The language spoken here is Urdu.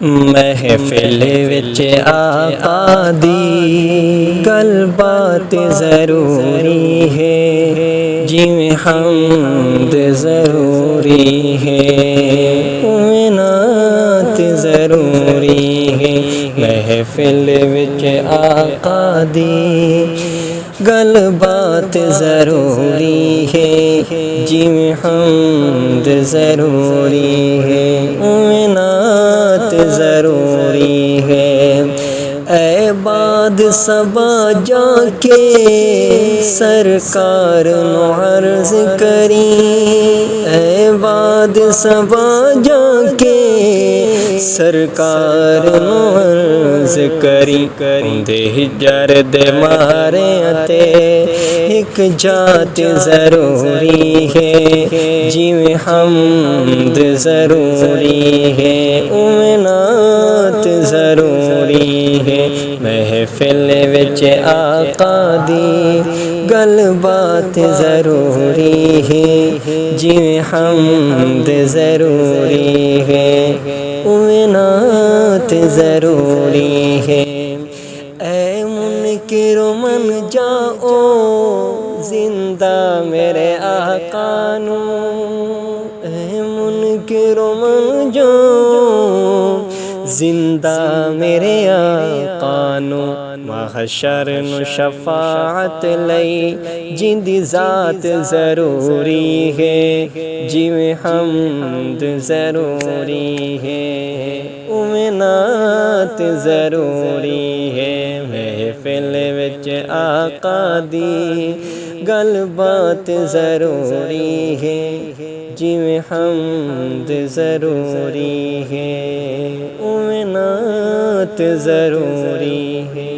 محفل وچ آقا دی گل بات ضروری ہے، جویں حمد ضروری ہے نعت ضروری ہے۔ محفل وچ آقا دی گل بات ضروری ہے، جویں حمد ضروری ہے نعت ضروری ہے۔ اے باد صبا جا کے سرکار نو عرض کری، اے باد صبا جا کے سرکار نو عرض کری، دے ہجر دے مارے تے ایک جات ضروری ہے، جویں حمد ضروری ہے نعت ضروری ہے۔ محفل وچ آقا دی گل بات ضروری ہے، جویں حمد ضروری ہے نعت ضروری ہے۔ اے منکر من جاؤ زندہ میرے آقا نو، اے منکر من جاؤ زندہ میرے آقا نو، محشر نو شفاعت لئی جندی ذات ضروری ہے، جویں حمد ضروری ہے نعت ضروری ہے۔ محفل وچ آقا دی گل بات ضروری ہے، جویں حمد ضروری ہے نعت ضروری ہے۔